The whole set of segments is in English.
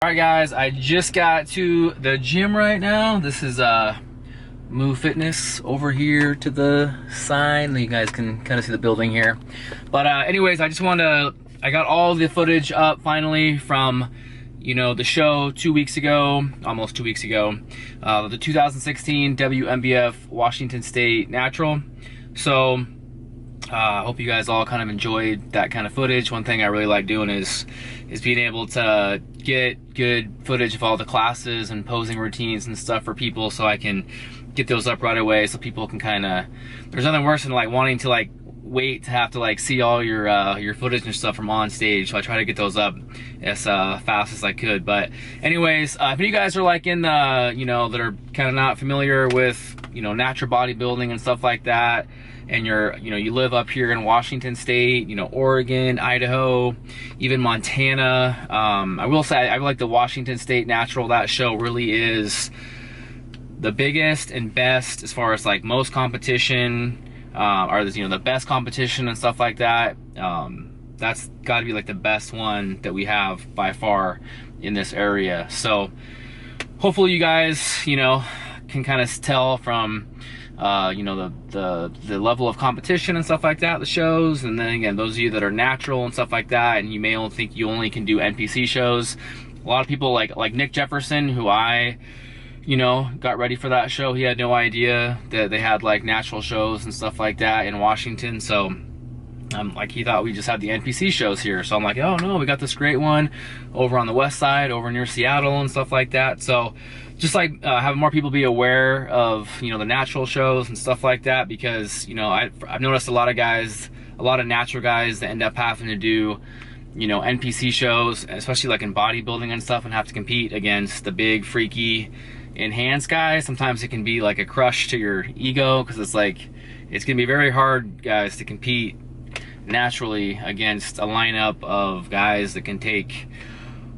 Alright guys, I just got to the gym right now. This is Move Fitness over here to the sign. You guys can kind of see the building here. But anyways, I got all the footage up finally from, you know, the show 2 weeks ago, almost 2 weeks ago. The 2016 WNBF Washington State Natural. So I hope you guys all kind of enjoyed that kind of footage. One thing I really like doing is being able to get good footage of all the classes and posing routines and stuff for people, so I can get those up right away so people can kind of, there's nothing worse than like wanting to like wait to have to like see all your footage and stuff from on stage. So I try to get those up as fast as I could. But anyways, if you guys are like in the, you know, that are kind of not familiar with, you know, natural bodybuilding and stuff like that, and you live up here in Washington State, you know, Oregon, Idaho, even Montana. I will say I like the Washington State Natural. That show really is the biggest and best as far as like most competition, or you know, the best competition and stuff like that. That's got to be like the best one that we have by far in this area. So hopefully you guys, you know, can kind of tell from you know, the level of competition and stuff like that, the shows. And then again, those of you that are natural and stuff like that, and you may only think you only can do NPC shows. A lot of people like Nick Jefferson, who I, you know, got ready for that show. He had no idea that they had like natural shows and stuff like that in Washington. So like he thought we just had the NPC shows here. So I'm like, oh no, we got this great one over on the west side, over near Seattle and stuff like that. So just like having more people be aware of, you know, the natural shows and stuff like that, because, you know, I've noticed a lot of guys, a lot of natural guys that end up having to do, you know, NPC shows, especially like in bodybuilding and stuff, and have to compete against the big freaky enhanced guys. Sometimes it can be like a crush to your ego, because it's like, it's gonna be very hard, guys, to compete naturally against a lineup of guys that can take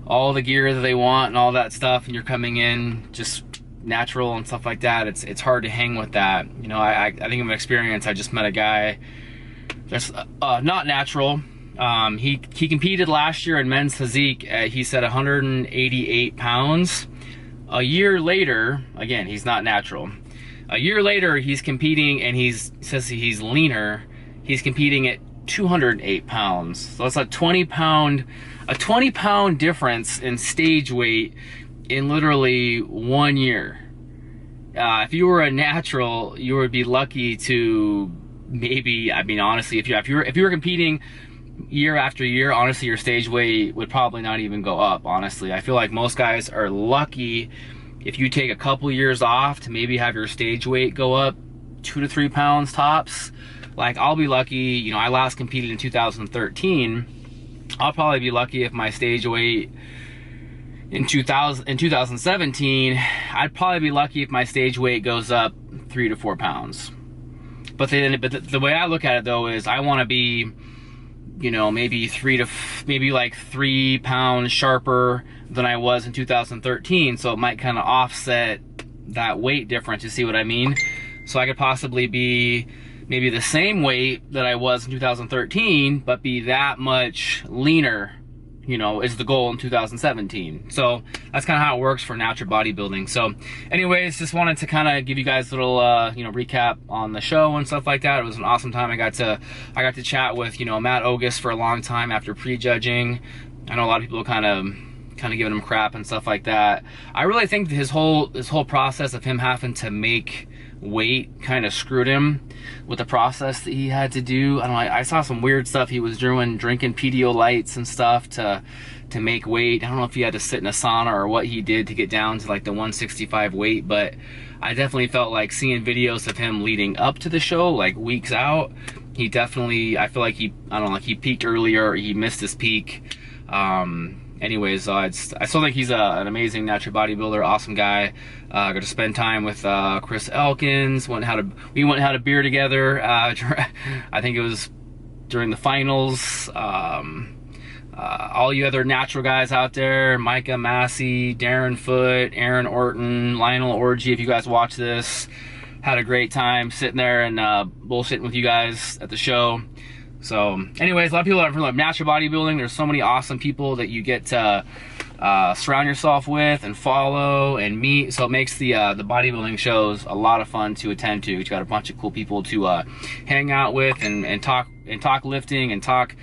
all the gear that they want and all that stuff, and you're coming in just natural and stuff like that. It's hard to hang with that. You know, I think of an experience. I just met a guy that's not natural. He competed last year in men's physique. He said 188 pounds. A year later, again, he's not natural. A year later, he's competing, and he says he's leaner. He's competing at 208 pounds. So that's a 20 pound difference in stage weight in literally 1 year. If you were a natural, you would be lucky to maybe, I mean, honestly, if you were competing year after year, honestly, your stage weight would probably not even go up. Honestly, I feel like most guys are lucky if you take a couple years off to maybe have your stage weight go up 2 to 3 pounds tops. Like, I'll be lucky, you know, I last competed in 2013. I'll probably be lucky if my stage weight in 2017, I'd probably be lucky if my stage weight goes up 3 to 4 pounds. But the way I look at it though is I want to be, you know, maybe 3 pounds sharper than I was in 2013. So it might kind of offset that weight difference. You see what I mean? So I could possibly be maybe the same weight that I was in 2013, but be that much leaner, you know, is the goal in 2017. So that's kind of how it works for natural bodybuilding. So anyways, just wanted to kind of give you guys a little, you know, recap on the show and stuff like that. It was an awesome time. I got to chat with, you know, Matt Ogus for a long time after prejudging. I know a lot of people kind of giving him crap and stuff like that. I really think that his whole process of him having to make weight kind of screwed him with the process that he had to do. I don't know, I saw some weird stuff he was doing, drinking Pedialytes and stuff to make weight. I don't know if he had to sit in a sauna or what he did to get down to like the 165 weight, but I definitely felt like seeing videos of him leading up to the show, like weeks out, he definitely, I feel like he peaked earlier, he missed his peak. Anyways, I still think he's an amazing natural bodybuilder, awesome guy. Got to spend time with Chris Elkins. We went and had a beer together. I think it was during the finals. All you other natural guys out there, Micah Massey, Darren Foote, Aaron Orton, Lionel Orgy, if you guys watch this, had a great time sitting there and bullshitting with you guys at the show. So anyways, a lot of people are from like natural bodybuilding. There's so many awesome people that you get to surround yourself with and follow and meet. So it makes the bodybuilding shows a lot of fun to attend to. You got a bunch of cool people to hang out with and talk lifting and talk,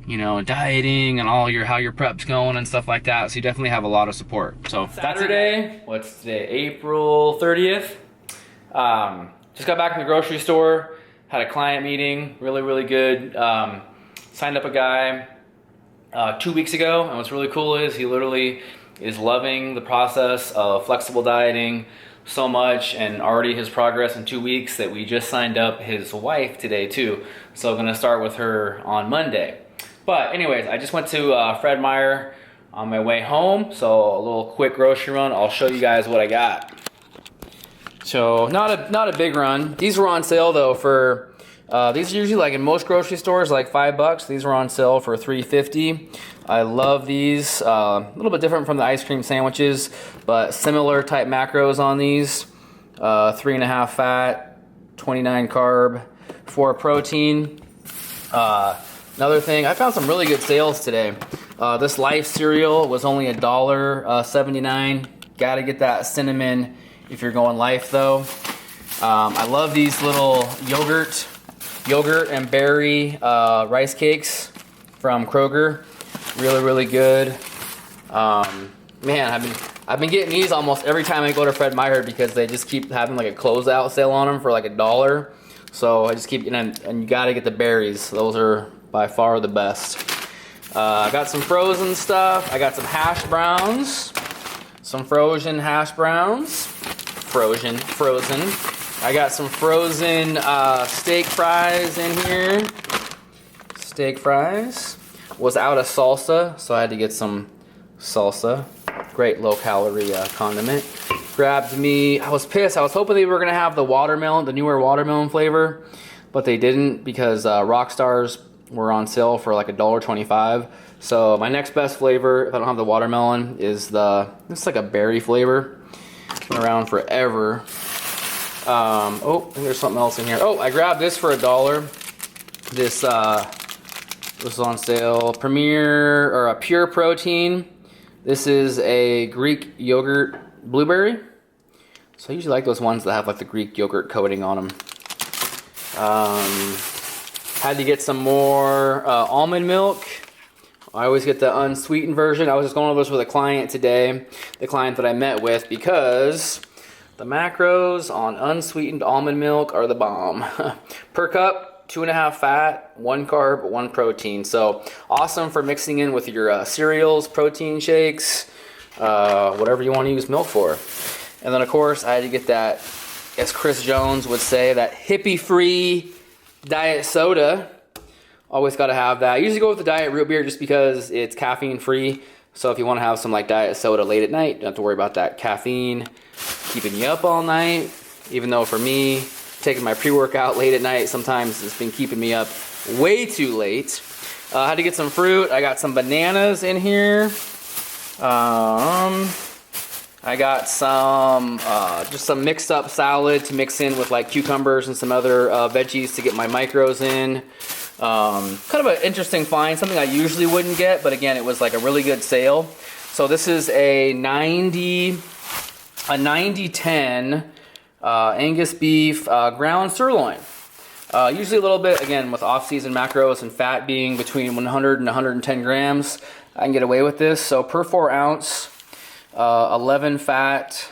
you know, dieting and all how your prep's going and stuff like that. So you definitely have a lot of support. So Saturday, what's today? April 30th. Just got back from the grocery store, had a client meeting, really good. Signed up a guy 2 weeks ago, and what's really cool is he literally is loving the process of flexible dieting so much, and already his progress in 2 weeks that we just signed up his wife today too. So I'm gonna start with her on Monday. But anyways, I just went to Fred Meyer on my way home, so a little quick grocery run. I'll show you guys what I got. So not a big run. These were on sale though for these are usually like in most grocery stores like $5. These were on sale for $3.50. I love these. A little bit different from the ice cream sandwiches, but similar type macros on these. 3.5 fat, 29 carb, 4 protein. Another thing, I found some really good sales today. This Life cereal was only $1.79. Gotta get that cinnamon if you're going Life though. I love these little yogurt and berry rice cakes from Kroger. Really good. Man, I've been getting these almost every time I go to Fred Meyer because they just keep having like a closeout sale on them for like $1. So I just keep getting, and you gotta get the berries. Those are by far the best. I got some frozen stuff. I got some hash browns. Some frozen hash browns. Frozen. I got some frozen steak fries in here. Steak fries. Was out of salsa, so I had to get some salsa. Great low-calorie condiment. Grabbed me, I was pissed. I was hoping they were going to have the watermelon, the newer watermelon flavor, but they didn't because Rockstars were on sale for like $1.25. So my next best flavor, if I don't have the watermelon, is it's like a berry flavor. It's been around forever. Oh, I think there's something else in here. Oh, I grabbed this for $1. This was on sale. A pure protein. This is a Greek yogurt blueberry. So I usually like those ones that have like the Greek yogurt coating on them. Had to get some more almond milk. I always get the unsweetened version. I was just going over this with a client today, the client that I met with, because the macros on unsweetened almond milk are the bomb. Per cup, 2.5 fat, 1 carb, 1 protein. So awesome for mixing in with your cereals, protein shakes, whatever you want to use milk for. And then of course I had to get that, as Chris Jones would say, that hippie-free diet soda. Always got to have that. I usually go with the diet root beer just because it's caffeine-free. So if you want to have some like diet soda late at night, don't have to worry about that caffeine keeping you up all night. Even though for me, taking my pre-workout late at night, sometimes it's been keeping me up way too late. I had to get some fruit. I got some bananas in here. I got some, just some mixed up salad to mix in with like cucumbers and some other veggies to get my macros in. Kind of an interesting find, something I usually wouldn't get, but again, it was like a really good sale. So this is a 90-10 Angus beef ground sirloin. Usually a little bit, again, with off-season macros and fat being between 100 and 110 grams, I can get away with this. So per 4 ounce, 11 fat,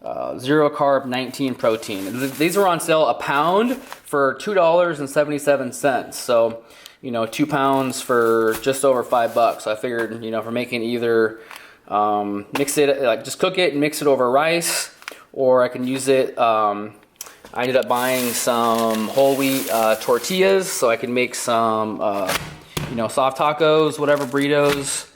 0 carb, 19 protein. These are on sale a pound for $2.77. So, you know, 2 pounds for just over $5. So I figured, you know, for making either mix it, like just cook it and mix it over rice, or I can use it. I ended up buying some whole wheat tortillas, so I can make some, you know, soft tacos, whatever burritos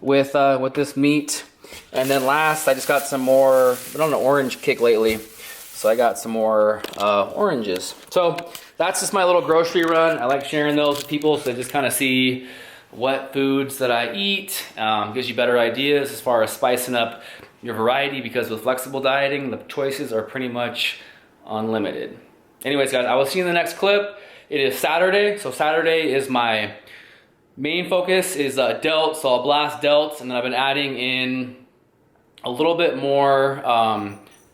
with this meat. And then last, I just got some more. I've been on an orange kick lately, so I got some more oranges. So that's just my little grocery run. I like sharing those with people so they just kind of see what foods that I eat. Gives you better ideas as far as spicing up your variety, because with flexible dieting, the choices are pretty much unlimited. Anyways, guys, I will see you in the next clip. It is Saturday, so Saturday is my Main focus is delts, so I'll blast delts, and then I've been adding in a little bit more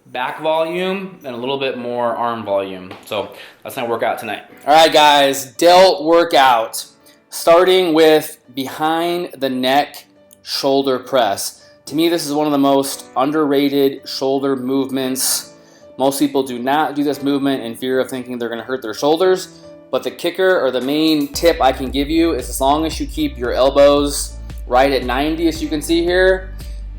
back volume and a little bit more arm volume. So that's my workout tonight. All right, guys, delt workout. Starting with behind the neck shoulder press. To me, this is one of the most underrated shoulder movements. Most people do not do this movement in fear of thinking they're going to hurt their shoulders. But the kicker, or the main tip I can give you, is as long as you keep your elbows right at 90, as you can see here,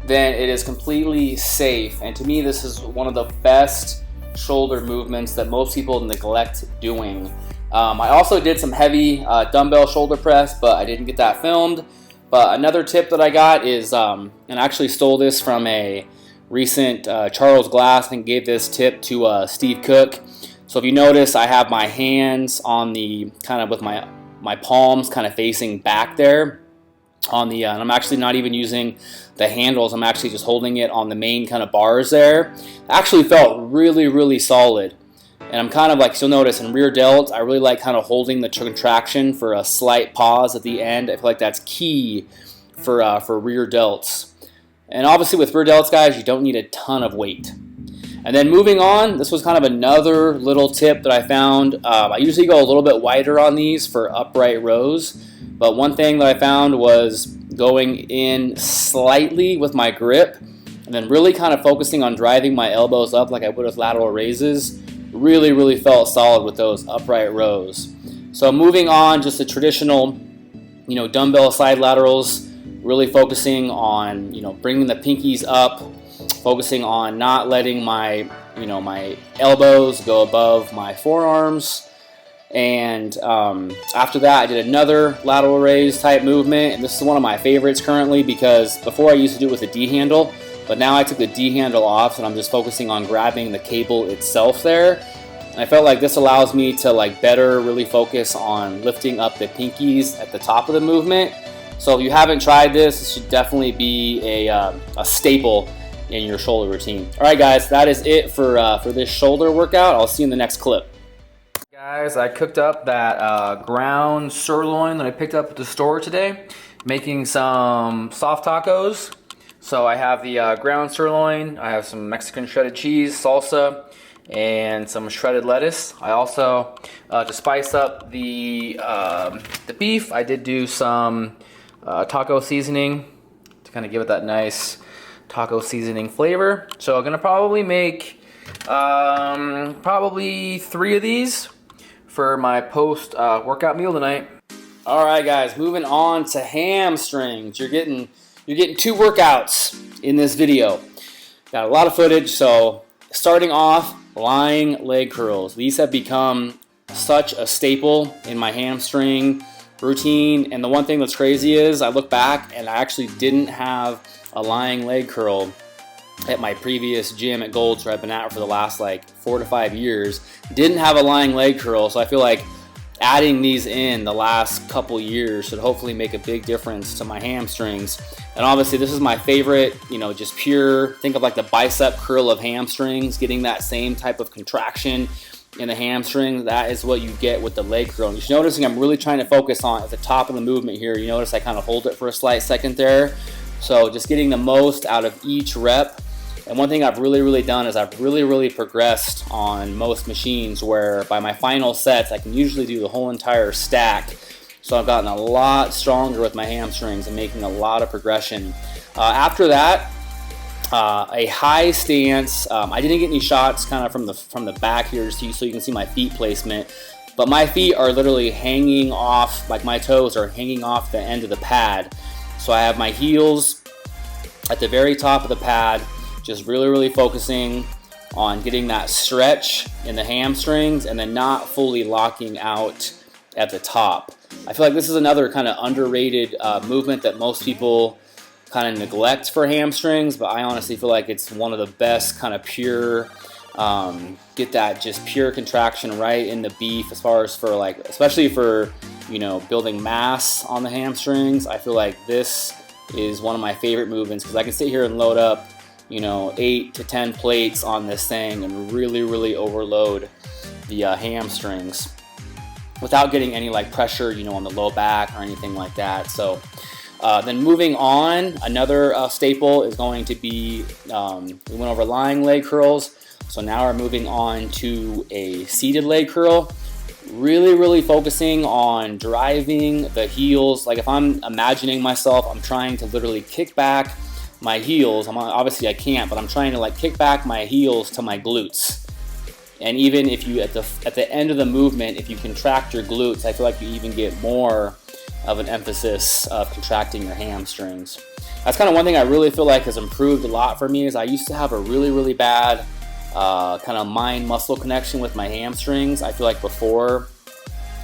then it is completely safe. And to me, this is one of the best shoulder movements that most people neglect doing. I also did some heavy dumbbell shoulder press, but I didn't get that filmed. But another tip that I got is, and I actually stole this from a recent Charles Glass, and gave this tip to Steve Cook. So if you notice, I have my hands on the, kind of with my palms kind of facing back there on the, and I'm actually not even using the handles. I'm actually just holding it on the main kind of bars there. Actually felt really, really solid. And I'm kind of like, you'll notice in rear delts, I really like kind of holding the contraction for a slight pause at the end. I feel like that's key for rear delts. And obviously with rear delts, guys, you don't need a ton of weight. And then moving on, this was kind of another little tip that I found. I usually go a little bit wider on these for upright rows, but one thing that I found was going in slightly with my grip and then really kind of focusing on driving my elbows up like I would with lateral raises. Really, really felt solid with those upright rows. So moving on, just the traditional, dumbbell side laterals, really focusing on, bringing the pinkies up, focusing on not letting my, my elbows go above my forearms. And after that, I did another lateral raise type movement, and this is one of my favorites currently because before I used to do it with a D handle, but now I took the D handle off and I'm just focusing on grabbing the cable itself there. And I felt like this allows me to better really focus on lifting up the pinkies at the top of the movement. So if you haven't tried this, this should definitely be a staple in your shoulder routine. All right, guys, that is it for this shoulder workout. I'll see you in the next clip. Guys, I cooked up that ground sirloin that I picked up at the store today, making some soft tacos. So I have the ground sirloin, I have some Mexican shredded cheese, salsa, and some shredded lettuce. I also, to spice up the beef, I did do some taco seasoning to kind of give it that nice taco seasoning flavor. So I'm gonna probably make probably 3 of these for my post workout meal tonight. All right, guys, moving on to hamstrings. You're getting 2 workouts in this video. Got a lot of footage, so starting off, lying leg curls. These have become such a staple in my hamstring routine, and the one thing that's crazy is I look back and I actually didn't have a lying leg curl at my previous gym at Gold's where I've been at for the last 4 to 5 years. Didn't have a lying leg curl, so I feel like adding these in the last couple years should hopefully make a big difference to my hamstrings. And obviously this is my favorite, just pure, think of the bicep curl of hamstrings, getting that same type of contraction in the hamstring. That is what you get with the leg curl. And you're noticing I'm really trying to focus on at the top of the movement here. You notice I kind of hold it for a slight second there. So just getting the most out of each rep. And one thing I've really done is I've really progressed on most machines where by my final sets I can usually do the whole entire stack. So I've gotten a lot stronger with my hamstrings and making a lot of progression. After that, a high stance. I didn't get any shots kind of from the back here so you can see my feet placement. But my feet are literally hanging off, my toes are hanging off the end of the pad. So I have my heels at the very top of the pad, just really focusing on getting that stretch in the hamstrings and then not fully locking out at the top. I feel like this is another kind of underrated movement that most people kind of neglect for hamstrings, but I honestly feel like it's one of the best kind of pure, get that just pure contraction right in the beef as far as for especially for, building mass on the hamstrings. I feel like this is one of my favorite movements because I can sit here and load up 8 to 10 plates on this thing and really overload the hamstrings. without getting any like pressure, you know, on the low back or anything like that. So then moving on, another staple is going to be, we went over lying leg curls. So now we're moving on to a seated leg curl. Really focusing on driving the heels. Like if I'm imagining myself, I'm trying to literally kick back my heels. Obviously I can't, but I'm trying to like kick back my heels to my glutes. And even if you, at the end of the movement, if you contract your glutes, I feel like you even get more of an emphasis of contracting your hamstrings. That's kind of one thing I really feel like has improved a lot for me, is I used to have a really bad kind of mind-muscle connection with my hamstrings. I feel like before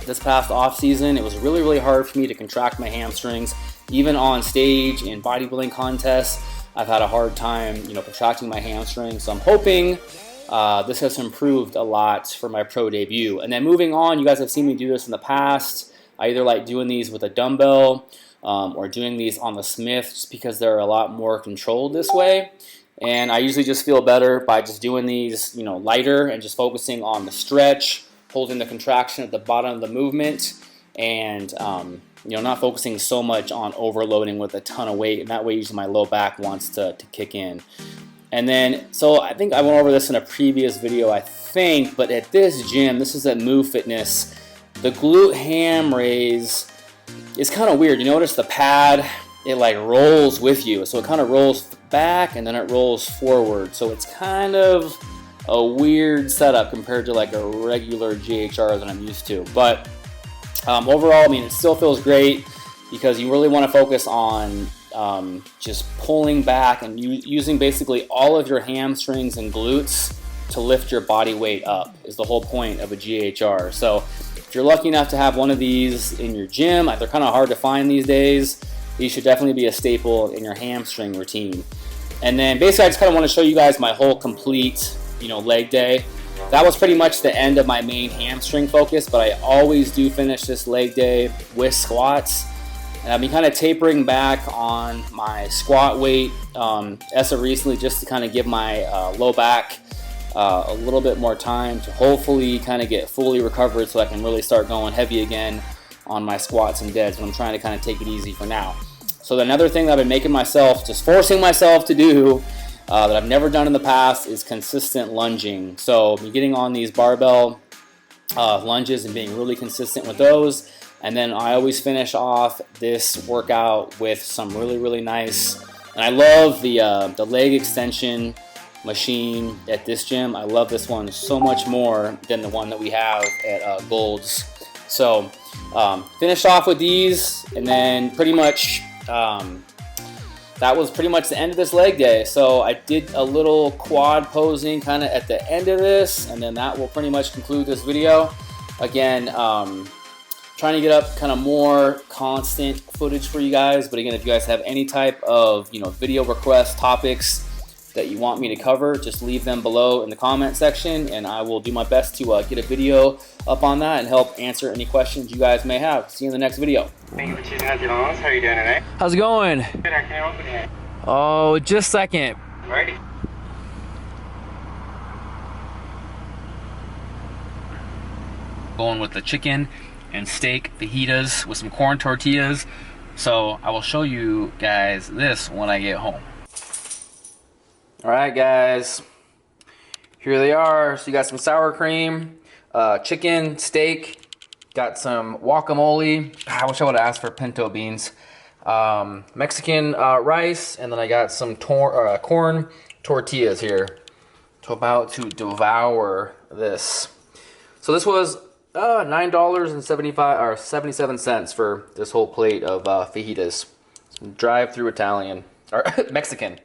this past off season, it was really hard for me to contract my hamstrings. Even on stage in bodybuilding contests, I've had a hard time, you know, contracting my hamstrings. So I'm hoping this has improved a lot for my pro debut. And then moving on, you guys have seen me do this in the past. I either like doing these with a dumbbell or doing these on the Smith, just because they're a lot more controlled this way. And I usually just feel better by just doing these, you know, lighter and just focusing on the stretch, holding the contraction at the bottom of the movement, and you know, not focusing so much on overloading with a ton of weight. And that way usually my low back wants to kick in. And then, so I think I went over this in a previous video, I think, but at this gym, this is at Move Fitness, the glute ham raise is kind of weird. You notice the pad, it like rolls with you. So it kind of rolls back and then it rolls forward. So it's kind of a weird setup compared to like a regular GHR that I'm used to. But overall, I mean, it still feels great because you really want to focus on just pulling back and using basically all of your hamstrings and glutes to lift your body weight up is the whole point of a GHR. So if you're lucky enough to have one of these in your gym, they're kind of hard to find these days. These should definitely be a staple in your hamstring routine. And then basically I just kind of want to show you guys my whole complete, you know, leg day. That was pretty much the end of my main hamstring focus, but I always do finish this leg day with squats. And I've been kind of tapering back on my squat weight as of recently, just to kind of give my low back a little bit more time to hopefully kind of get fully recovered so I can really start going heavy again on my squats and deads, but I'm trying to kind of take it easy for now. So another thing that I've been making myself, just forcing myself to do that I've never done in the past, is consistent lunging. So I'm getting on these barbell lunges and being really consistent with those. And then I always finish off this workout with some really nice, and I love the leg extension machine at this gym. I love this one so much more than the one that we have at Gold's. So finished off with these, and then pretty much that was pretty much the end of this leg day. So I did a little quad posing kind of at the end of this, and then that will pretty much conclude this video. Again, trying to get up kind of more constant footage for you guys. But again, if you guys have any type of, you know, video request topics that you want me to cover, just leave them below in the comment section, and I will do my best to get a video up on that and help answer any questions you guys may have. See you in the next video. Thank you for choosing us, How are you doing today? How's it going? Good, how can I open it? Oh, just a second. Alrighty. Going with the chicken and steak fajitas with some corn tortillas. So I will show you guys this when I get home. Alright guys, here they are. So you got some sour cream, chicken, steak, got some guacamole. I wish I would have asked for pinto beans. Mexican rice, and then I got some corn tortillas here. So about to devour this. So this was $9.77 for this whole plate of fajitas. Drive-through Italian or Mexican.